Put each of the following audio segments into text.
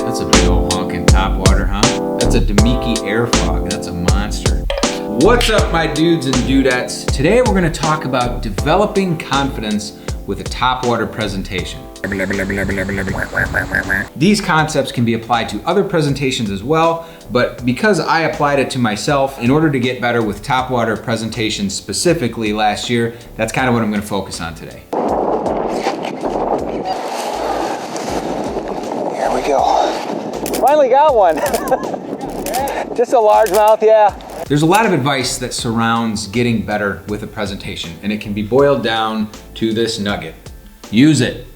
That's a big old honking Topwater, huh? That's a Demiki air fog. That's a monster. What's up, my dudes and dudettes? Today we're going to talk about developing confidence with a Topwater presentation. These concepts can be applied to other presentations as well, but because I applied it to myself in order to get better with Topwater presentations specifically last year, that's kind of what I'm going to focus on today. Here we go. Finally got one. Just a largemouth, yeah. There's a lot of advice that surrounds getting better with a presentation, and it can be boiled down to this nugget. Use it.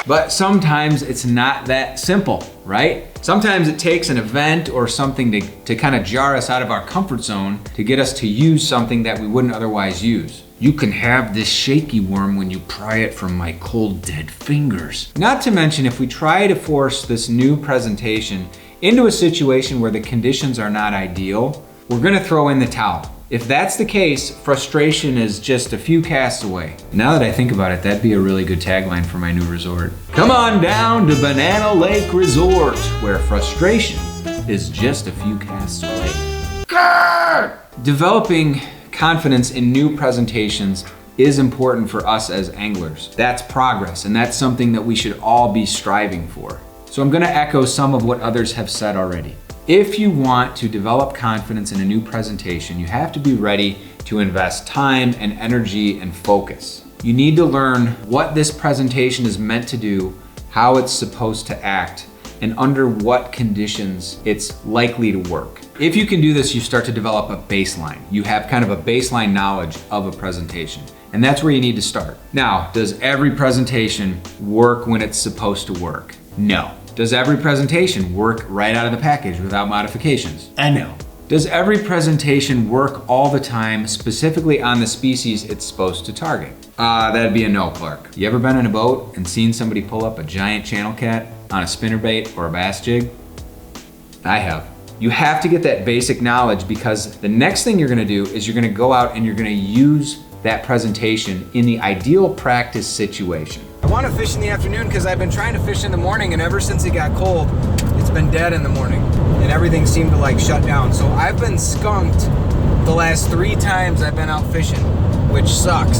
But sometimes it's not that simple, right? Sometimes it takes an event or something to kind of jar us out of our comfort zone to get us to use something that we wouldn't otherwise use. You can have this shaky worm when you pry it from my cold dead fingers. Not to mention, if we try to force this new presentation into a situation where the conditions are not ideal, we're gonna throw in the towel. If that's the case, frustration is just a few casts away. Now that I think about it, that'd be a really good tagline for my new resort. Come on down to Banana Lake Resort, where frustration is just a few casts away. Grrr! Developing confidence in new presentations is important for us as anglers. That's progress, and that's something that we should all be striving for. So I'm gonna echo some of what others have said already. If you want to develop confidence in a new presentation, you have to be ready to invest time and energy and focus. You need to learn what this presentation is meant to do, how it's supposed to act, and under what conditions it's likely to work. If you can do this, you start to develop a baseline. You have kind of a baseline knowledge of a presentation, and that's where you need to start. Now, does every presentation work when it's supposed to work? No. Does every presentation work right out of the package without modifications? No. Does every presentation work all the time, specifically on the species it's supposed to target? That'd be a no, Clark. You ever been in a boat and seen somebody pull up a giant channel cat on a spinnerbait or a bass jig? I have. You have to get that basic knowledge, because the next thing you're gonna do is you're gonna go out and you're gonna use that presentation in the ideal practice situation. I want to fish in the afternoon because I've been trying to fish in the morning, and ever since it got cold, it's been dead in the morning and everything seemed to like shut down. So I've been skunked the last 3 times I've been out fishing, which sucks.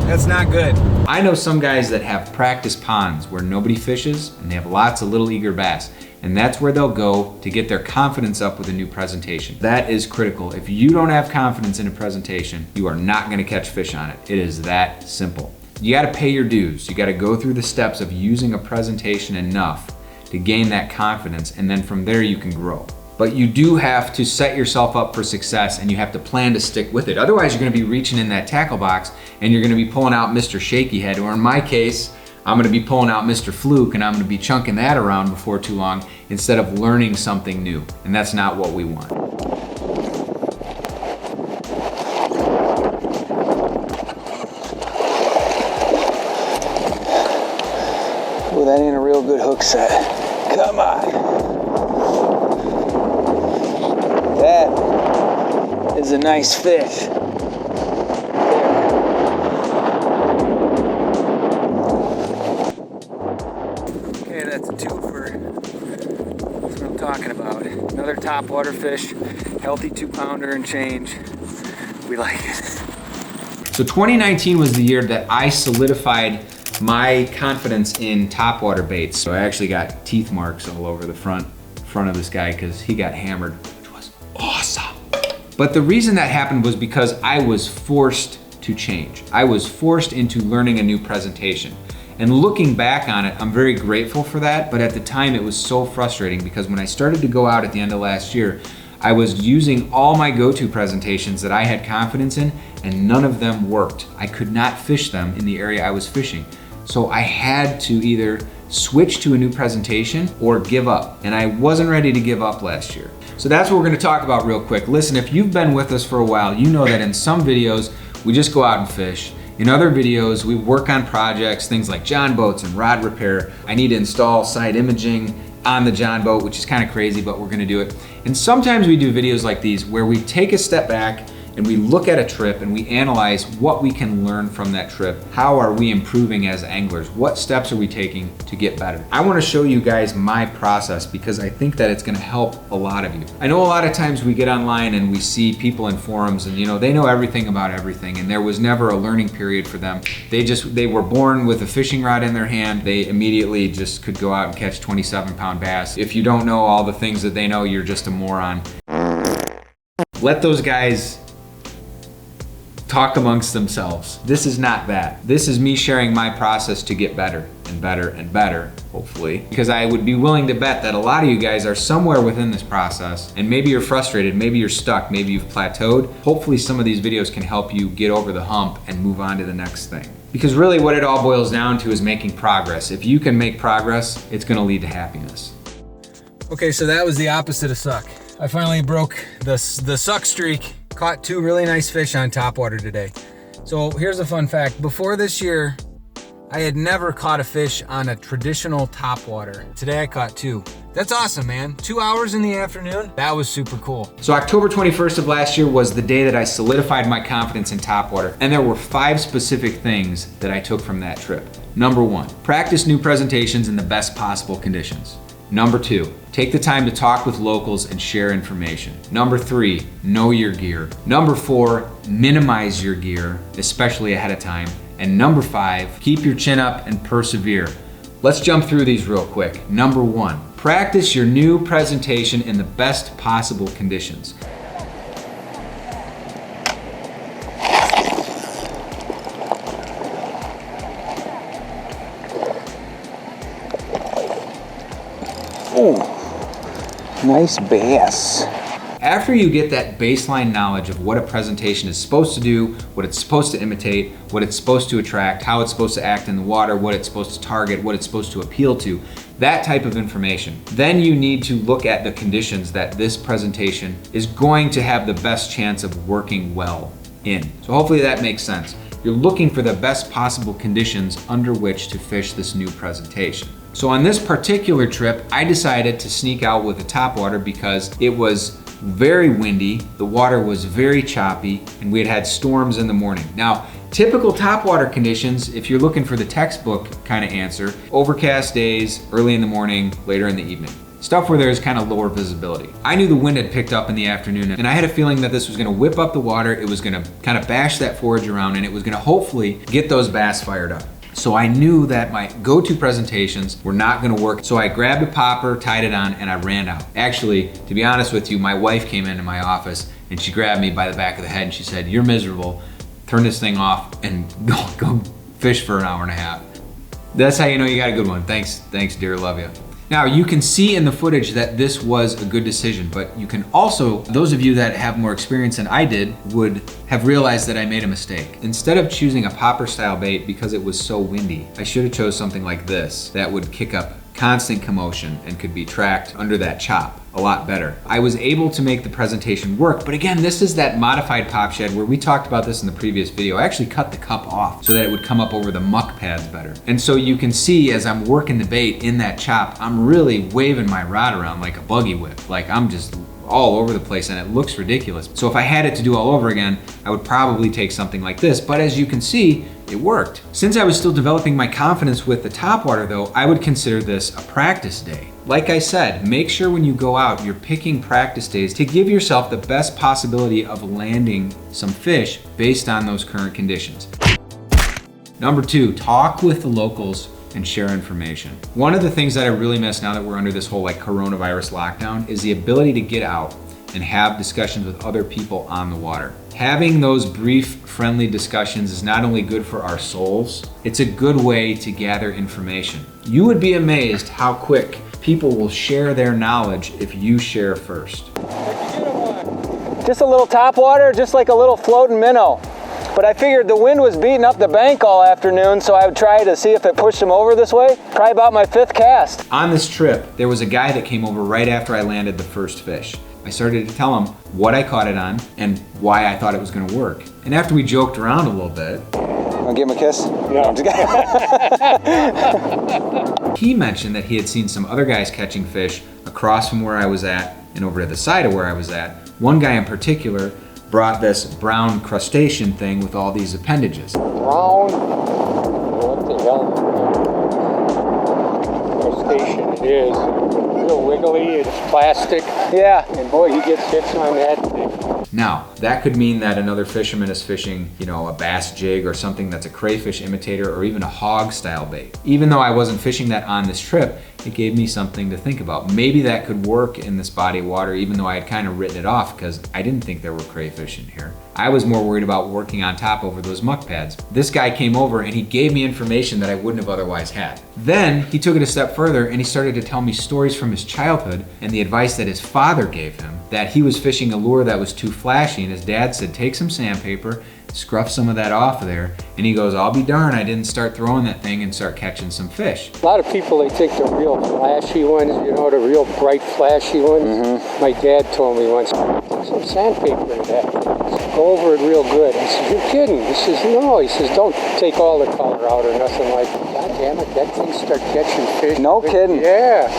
That's not good. I know some guys that have practice ponds where nobody fishes and they have lots of little eager bass, and that's where they'll go to get their confidence up with a new presentation. That is critical. If you don't have confidence in a presentation, you are not gonna catch fish on it. It is that simple. You gotta pay your dues. You gotta go through the steps of using a presentation enough to gain that confidence, and then from there you can grow. But you do have to set yourself up for success, and you have to plan to stick with it. Otherwise, you're gonna be reaching in that tackle box and you're gonna be pulling out Mr. Shaky Head, or in my case, I'm gonna be pulling out Mr. Fluke, and I'm gonna be chunking that around before too long instead of learning something new. And that's not what we want. Well, that ain't a real good hook set. Come on. That is a nice fish. Okay, that's a twofer. That's what I'm talking about. Another topwater fish, healthy 2-pounder and change. We like it. So 2019 was the year that I solidified my confidence in topwater baits. So I actually got teeth marks all over the front of this guy because he got hammered, which was awesome. But the reason that happened was because I was forced to change. I was forced into learning a new presentation. And looking back on it, I'm very grateful for that, but at the time it was so frustrating, because when I started to go out at the end of last year, I was using all my go-to presentations that I had confidence in, and none of them worked. I could not fish them in the area I was fishing. So I had to either switch to a new presentation or give up. And I wasn't ready to give up last year. So that's what we're gonna talk about real quick. Listen, if you've been with us for a while, you know that in some videos, we just go out and fish. In other videos, we work on projects, things like John boats and rod repair. I need to install side imaging on the John boat, which is kind of crazy, but we're gonna do it. And sometimes we do videos like these where we take a step back and we look at a trip and we analyze what we can learn from that trip. How are we improving as anglers? What steps are we taking to get better? I want to show you guys my process because I think that it's going to help a lot of you. I know a lot of times we get online and we see people in forums and they know everything about everything, and there was never a learning period for them. They were born with a fishing rod in their hand. They immediately just could go out and catch 27-pound bass. If you don't know all the things that they know, you're just a moron. Let those guys talk amongst themselves. This is not that. This is me sharing my process to get better and better and better, hopefully. Because I would be willing to bet that a lot of you guys are somewhere within this process, and maybe you're frustrated, maybe you're stuck, maybe you've plateaued. Hopefully some of these videos can help you get over the hump and move on to the next thing. Because really what it all boils down to is making progress. If you can make progress, it's gonna lead to happiness. Okay, so that was the opposite of suck. I finally broke the suck streak. Caught 2 really nice fish on Topwater today. So here's a fun fact. Before this year, I had never caught a fish on a traditional Topwater. Today I caught 2. That's awesome, man. 2 hours in the afternoon. That was super cool. So October 21st of last year was the day that I solidified my confidence in Topwater. And there were 5 specific things that I took from that trip. Number 1, practice new presentations in the best possible conditions. Number 2, take the time to talk with locals and share information. Number 3, know your gear. Number 4, minimize your gear, especially ahead of time. And number 5, keep your chin up and persevere. Let's jump through these real quick. Number 1, practice your new presentation in the best possible conditions. Ooh, nice bass. After you get that baseline knowledge of what a presentation is supposed to do, what it's supposed to imitate, what it's supposed to attract, how it's supposed to act in the water, what it's supposed to target, what it's supposed to appeal to, that type of information, then you need to look at the conditions that this presentation is going to have the best chance of working well in. So hopefully that makes sense. You're looking for the best possible conditions under which to fish this new presentation. So on this particular trip, I decided to sneak out with a Topwater because it was very windy, the water was very choppy, and we had had storms in the morning. Now, typical Topwater conditions, if you're looking for the textbook kind of answer, overcast days, early in the morning, later in the evening. Stuff where there's kind of lower visibility. I knew the wind had picked up in the afternoon, and I had a feeling that this was gonna whip up the water, it was gonna kind of bash that forage around, and it was gonna hopefully get those bass fired up. So I knew that my go-to presentations were not gonna work. So I grabbed a popper, tied it on, and I ran out. Actually, to be honest with you, my wife came into my office and she grabbed me by the back of the head and she said, "You're miserable. Turn this thing off and go fish for an hour and a half." That's how you know you got a good one. Thanks, dear, love you. Now, you can see in the footage that this was a good decision, but you can also, those of you that have more experience than I did would have realized that I made a mistake. Instead of choosing a popper style bait because it was so windy, I should have chose something like this that would kick up constant commotion and could be tracked under that chop a lot better. I was able to make the presentation work, but again, this is that modified pop shed where we talked about this in the previous video. I actually cut the cup off so that it would come up over the muck pads better. And so you can see as I'm working the bait in that chop, I'm really waving my rod around like a buggy whip. Like I'm just all over the place and it looks ridiculous. So if I had it to do all over again, I would probably take something like this, but as you can see, it worked. Since I was still developing my confidence with the Topwater though, I would consider this a practice day. Like I said, make sure when you go out, you're picking practice days to give yourself the best possibility of landing some fish based on those current conditions. Number 2, talk with the locals and share information. One of the things that I really miss now that we're under this whole like coronavirus lockdown is the ability to get out and have discussions with other people on the water. Having those brief, friendly discussions is not only good for our souls, it's a good way to gather information. You would be amazed how quick people will share their knowledge if you share first. Just a little Topwater, just like a little floating minnow. But I figured the wind was beating up the bank all afternoon, so I would try to see if it pushed him over this way. Probably about my 5th cast. On this trip, there was a guy that came over right after I landed the first fish. I started to tell him what I caught it on and why I thought it was gonna work. And after we joked around a little bit, Wanna give him a kiss? Yeah. I'm just he mentioned that he had seen some other guys catching fish across from where I was at and over to the side of where I was at. One guy in particular brought this brown crustacean thing with all these appendages. Brown, what the hell? Crustacean it is. Real wiggly, it's plastic. Yeah. And boy, he gets hits on that thing. Now, that could mean that another fisherman is fishing, a bass jig or something that's a crayfish imitator or even a hog style bait. Even though I wasn't fishing that on this trip, it gave me something to think about. Maybe that could work in this body of water, even though I had kind of written it off because I didn't think there were crayfish in here. I was more worried about working on top over those muck pads. This guy came over and he gave me information that I wouldn't have otherwise had. Then he took it a step further and he started to tell me stories from his childhood and the advice that his father gave him, that he was fishing a lure that was too flashy, and his dad said, take some sandpaper, scruff some of that off of there, and he goes, I'll be darned I didn't start throwing that thing and start catching some fish. A lot of people, they think the real flashy ones, the real bright flashy ones. Mm-hmm. My dad told me once, put some sandpaper in that. Go over it real good. I said, you're kidding. He says, no. He says, don't take all the color out or nothing like that. God damn it, that thing start catching fish. No kidding. Yeah.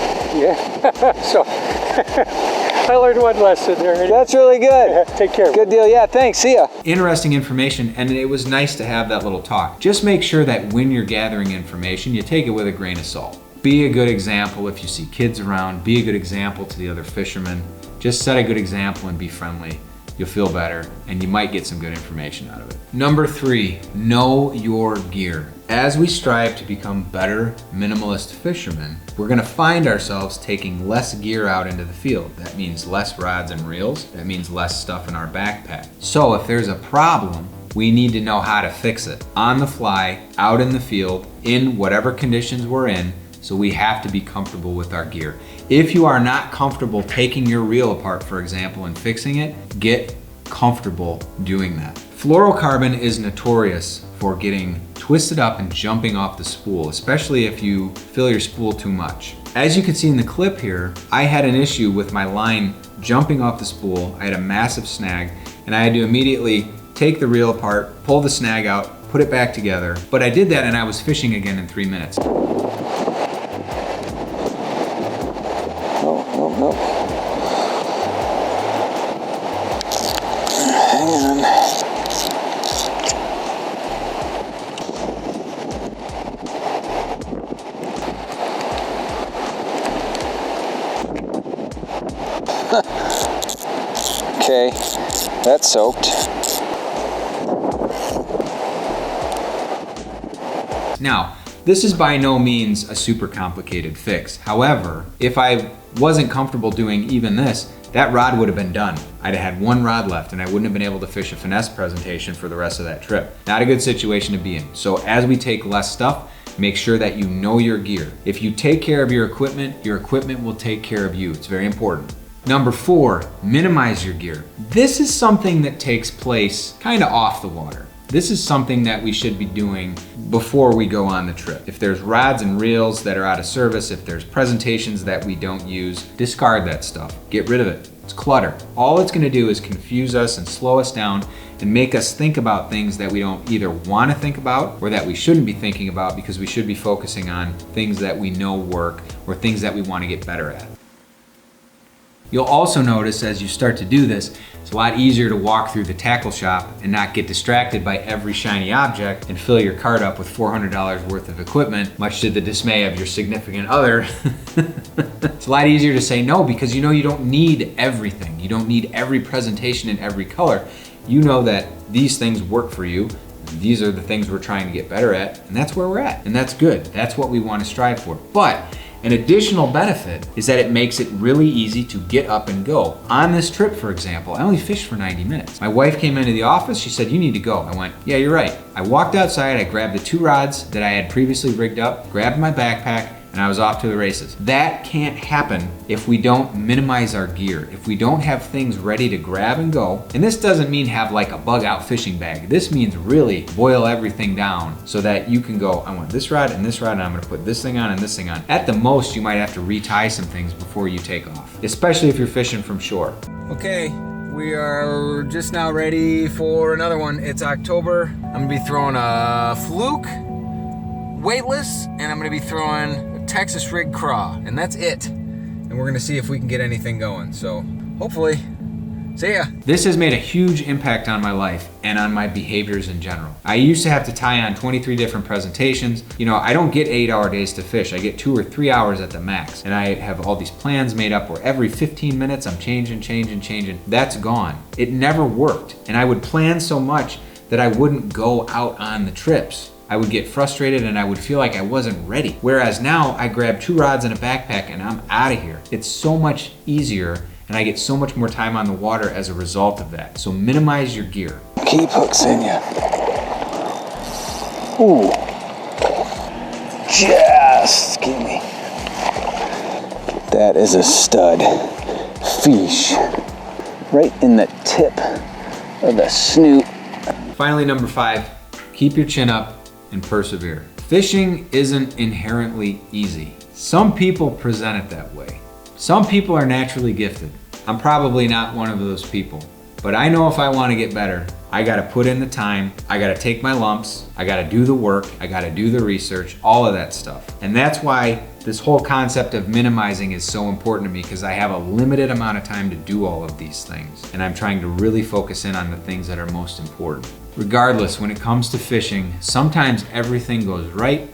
So I learned one lesson there. That's really good. Take care. Good deal. Yeah, thanks. See ya. Interesting information, and it was nice to have that little talk. Just make sure that when you're gathering information, you take it with a grain of salt. Be a good example if you see kids around. Be a good example to the other fishermen. Just set a good example and be friendly. You'll feel better, and you might get some good information out of it. Number 3, know your gear. As we strive to become better minimalist fishermen, we're gonna find ourselves taking less gear out into the field. That means less rods and reels. That means less stuff in our backpack. So if there's a problem, we need to know how to fix it. On the fly, out in the field, in whatever conditions we're in, so we have to be comfortable with our gear. If you are not comfortable taking your reel apart, for example, and fixing it, get comfortable doing that. Fluorocarbon is notorious for getting twisted up and jumping off the spool, especially if you fill your spool too much. As you can see in the clip here, I had an issue with my line jumping off the spool. I had a massive snag, and I had to immediately take the reel apart, pull the snag out, put it back together. But I did that and I was fishing again in 3 minutes. No. Hang on. Okay, that's soaked. Now, this is by no means a super complicated fix. However, if I wasn't comfortable doing even this, that rod would have been done. I'd have had one rod left and I wouldn't have been able to fish a finesse presentation for the rest of that trip. Not a good situation to be in. So as we take less stuff, make sure that you know your gear. If you take care of your equipment will take care of you. It's very important. Number 4, minimize your gear. This is something that takes place kind of off the water. This is something that we should be doing before we go on the trip. If there's rods and reels that are out of service, if there's presentations that we don't use, discard that stuff. Get rid of it. It's clutter. All it's gonna do is confuse us and slow us down and make us think about things that we don't either wanna think about or that we shouldn't be thinking about, because we should be focusing on things that we know work or things that we wanna get better at. You'll also notice as you start to do this, it's a lot easier to walk through the tackle shop and not get distracted by every shiny object and fill your cart up with $400 worth of equipment, much to the dismay of your significant other. It's a lot easier to say no because you know you don't need everything. You don't need every presentation in every color. You know that these things work for you. These are the things we're trying to get better at, and that's where we're at, and that's good. That's what we want to strive for. But an additional benefit is that it makes it really easy to get up and go. On this trip, for example, I only fished for 90 minutes. My wife came into the office, she said, you need to go. I went, yeah, you're right. I walked outside, I grabbed the 2 rods that I had previously rigged up, grabbed my backpack, and I was off to the races. That can't happen if we don't minimize our gear, if we don't have things ready to grab and go. And this doesn't mean have like a bug out fishing bag. This means really boil everything down so that you can go, I want this rod and I'm gonna put this thing on and this thing on. At the most, you might have to retie some things before you take off, especially if you're fishing from shore. Okay, we are just now ready for another one. It's October. I'm gonna be throwing a fluke, weightless, and I'm gonna be throwing Texas rig craw, and that's it. And we're gonna see if we can get anything going. So hopefully See ya. This has made a huge impact on my life and on my behaviors in general. I used to have to tie on 23 different presentations. You know, I don't get 8-hour days to fish. I get 2 or 3 hours at the max. And I have all these plans made up where every 15 minutes I'm changing. That's gone. It never worked. And I would plan so much that I wouldn't go out on the trips. I would get frustrated and I would feel like I wasn't ready. Whereas now I grab 2 rods and a backpack and I'm out of here. It's so much easier and I get so much more time on the water as a result of that. So minimize your gear. Keep hooks in ya. Ooh. Just give me. That is a stud fish. Right in the tip of the snoot. Finally, number 5, keep your chin up and persevere. Fishing isn't inherently easy. Some people present it that way. Some people are naturally gifted. I'm probably not one of those people. But I know if I want to get better, I gotta put in the time, I gotta take my lumps, I gotta do the work, I gotta do the research, all of that stuff. And that's why this whole concept of minimizing is so important to me, because I have a limited amount of time to do all of these things. And I'm trying to really focus in on the things that are most important. Regardless, when it comes to fishing, sometimes everything goes right,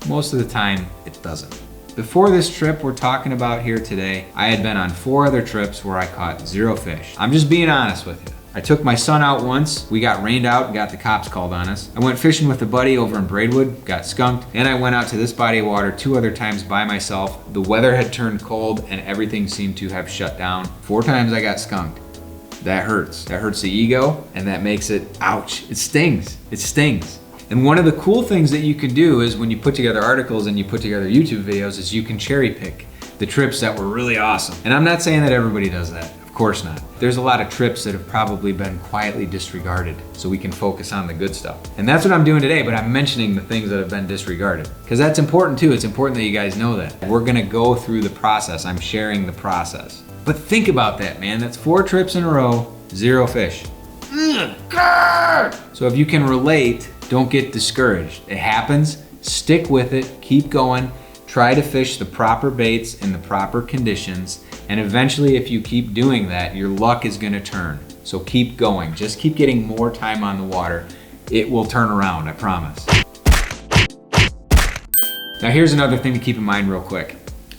most of the time it doesn't. Before this trip we're talking about here today, I had been on 4 other trips where I caught 0 fish. I'm just being honest with you. I took my son out once, we got rained out and got the cops called on us. I went fishing with a buddy over in Braidwood, got skunked, and I went out to this body of water 2 other times by myself. The weather had turned cold and everything seemed to have shut down. 4 times I got skunked. That hurts. That hurts the ego and that makes it, ouch, it stings. It stings. And one of the cool things that you can do is when you put together articles and you put together YouTube videos is you can cherry pick the trips that were really awesome. And I'm not saying that everybody does that, of course not. There's a lot of trips that have probably been quietly disregarded so we can focus on the good stuff. And that's what I'm doing today, but I'm mentioning the things that have been disregarded. Because that's important too, it's important that you guys know that. We're gonna go through the process, I'm sharing the process. But think about that, man, that's 4 trips in a row, 0 fish. So if you can relate, don't get discouraged. It happens, stick with it, keep going, try to fish the proper baits in the proper conditions, and eventually if you keep doing that, your luck is gonna turn. So keep going, just keep getting more time on the water. It will turn around, I promise. Now here's another thing to keep in mind real quick.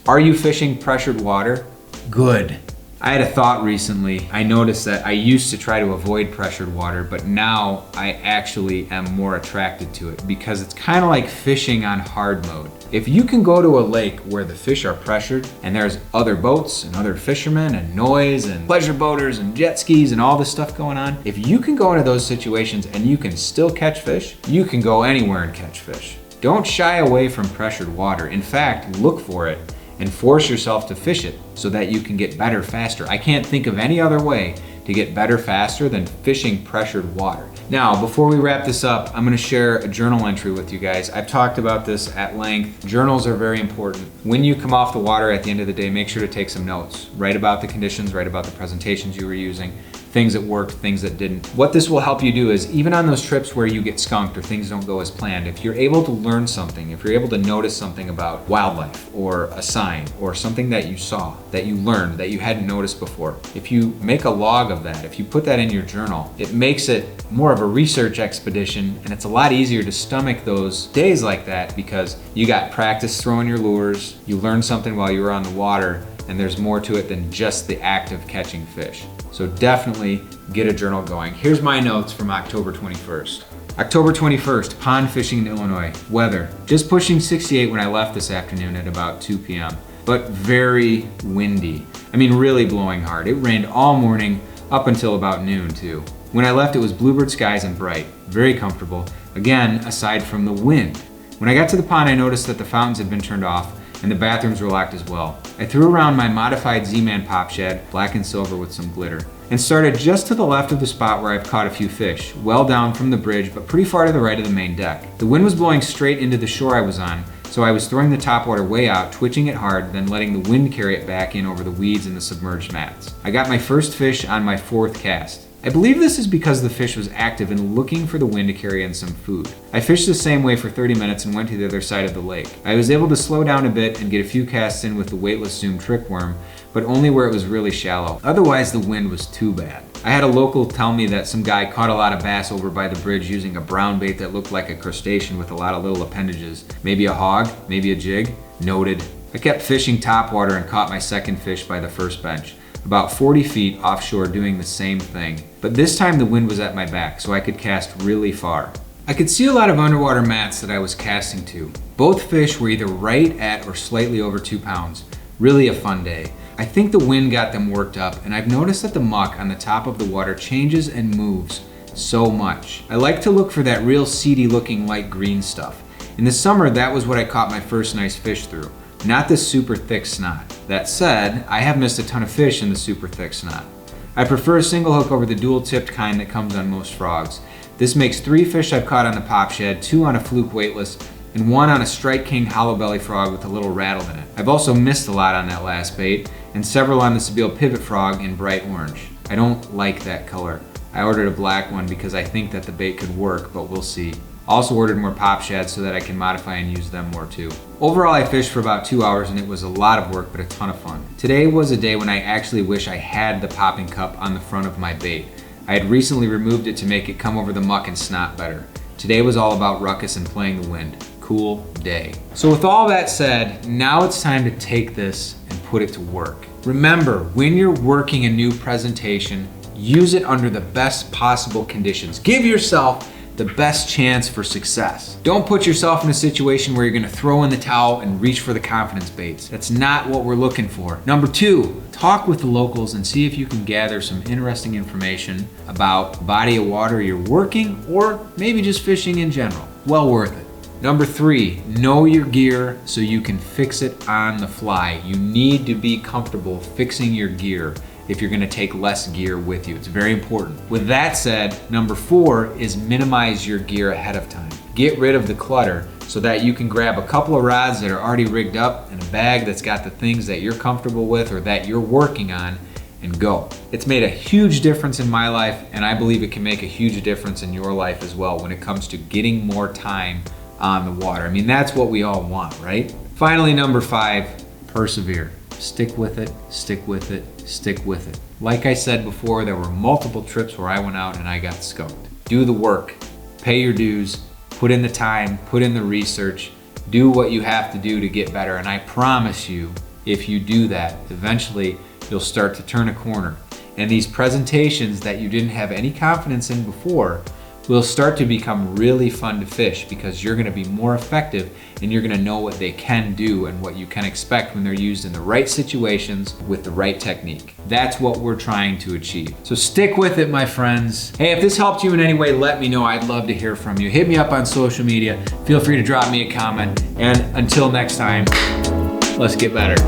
Are you fishing pressured water? Good. I had a thought recently. I noticed that I used to try to avoid pressured water, but now I actually am more attracted to it because it's kind of like fishing on hard mode. If you can go to a lake where the fish are pressured and there's other boats and other fishermen and noise and pleasure boaters and jet skis and all this stuff going on, if you can go into those situations and you can still catch fish, you can go anywhere and catch fish. Don't shy away from pressured water. In fact, look for it and force yourself to fish it so that you can get better faster. I can't think of any other way to get better faster than fishing pressured water. Now, before we wrap this up, I'm gonna share a journal entry with you guys. I've talked about this at length. Journals are very important. When you come off the water at the end of the day, make sure to take some notes. Write about the conditions, write about the presentations you were using, things that worked, things that didn't. What this will help you do is, even on those trips where you get skunked or things don't go as planned, if you're able to learn something, if you're able to notice something about wildlife or a sign or something that you saw, that you learned, that you hadn't noticed before, if you make a log of that, if you put that in your journal, it makes it more of a research expedition, and it's a lot easier to stomach those days like that because you got practice throwing your lures, you learned something while you were on the water, and there's more to it than just the act of catching fish. So definitely get a journal going. Here's my notes from October 21st. October 21st, pond fishing in Illinois. Weather, just pushing 68 when I left this afternoon at about 2 p.m. But very windy. I mean, really blowing hard. It rained all morning up until about noon too. When I left, it was bluebird skies and bright. Very comfortable. Again, aside from the wind. When I got to the pond, I noticed that the fountains had been turned off and the bathrooms were locked as well. I threw around my modified Z-Man pop shad, black and silver with some glitter, and started just to the left of the spot where I've caught a few fish, well down from the bridge, but pretty far to the right of the main deck. The wind was blowing straight into the shore I was on, so I was throwing the topwater way out, twitching it hard, then letting the wind carry it back in over the weeds and the submerged mats. I got my first fish on my 4th cast. I believe this is because the fish was active and looking for the wind to carry in some food. I fished the same way for 30 minutes and went to the other side of the lake. I was able to slow down a bit and get a few casts in with the weightless Zoom trick worm, but only where it was really shallow. Otherwise, the wind was too bad. I had a local tell me that some guy caught a lot of bass over by the bridge using a brown bait that looked like a crustacean with a lot of little appendages. Maybe a hog, maybe a jig. Noted. I kept fishing topwater and caught my second fish by the first bench, about 40 feet offshore doing the same thing. But this time the wind was at my back, so I could cast really far. I could see a lot of underwater mats that I was casting to. Both fish were either right at or slightly over 2 pounds. Really a fun day. I think the wind got them worked up, and I've noticed that the muck on the top of the water changes and moves so much. I like to look for that real seedy looking light green stuff. In the summer, that was what I caught my first nice fish through, not this super thick snot. That said, I have missed a ton of fish in the super thick snot. I prefer a single hook over the dual tipped kind that comes on most frogs. This makes 3 fish I've caught on the pop shed, 2 on a fluke weightless, and 1 on a Strike King hollow belly frog with a little rattle in it. I've also missed a lot on that last bait, and several on the Sebile pivot frog in bright orange. I don't like that color. I ordered a black one because I think that the bait could work, but we'll see. Also ordered more pop shads so that I can modify and use them more too. Overall, I fished for about 2 hours and it was a lot of work, but a ton of fun. Today was a day when I actually wish I had the popping cup on the front of my bait. I had recently removed it to make it come over the muck and snot better. Today was all about ruckus and playing the wind. Cool day. So with all that said, now it's time to take this and put it to work. Remember, when you're working a new presentation, use it under the best possible conditions. Give yourself the best chance for success. Don't put yourself in a situation where you're gonna throw in the towel and reach for the confidence baits. That's not what we're looking for. Number 2, talk with the locals and see if you can gather some interesting information about the body of water you're working or maybe just fishing in general. Well worth it. Number 3, know your gear so you can fix it on the fly. You need to be comfortable fixing your gear if you're gonna take less gear with you. It's very important. With that said, number 4 is minimize your gear ahead of time. Get rid of the clutter so that you can grab a couple of rods that are already rigged up and a bag that's got the things that you're comfortable with or that you're working on and go. It's made a huge difference in my life, and I believe it can make a huge difference in your life as well when it comes to getting more time on the water. I mean, that's what we all want, right? Finally, number 5, persevere. Stick with it, stick with it, stick with it. Like I said before, there were multiple trips where I went out and I got skunked. Do the work, pay your dues, put in the time, put in the research, do what you have to do to get better. And I promise you, if you do that, eventually you'll start to turn a corner. And these presentations that you didn't have any confidence in before will start to become really fun to fish because you're gonna be more effective and you're gonna know what they can do and what you can expect when they're used in the right situations with the right technique. That's what we're trying to achieve. So stick with it, my friends. Hey, if this helped you in any way, let me know. I'd love to hear from you. Hit me up on social media. Feel free to drop me a comment. And until next time, let's get better.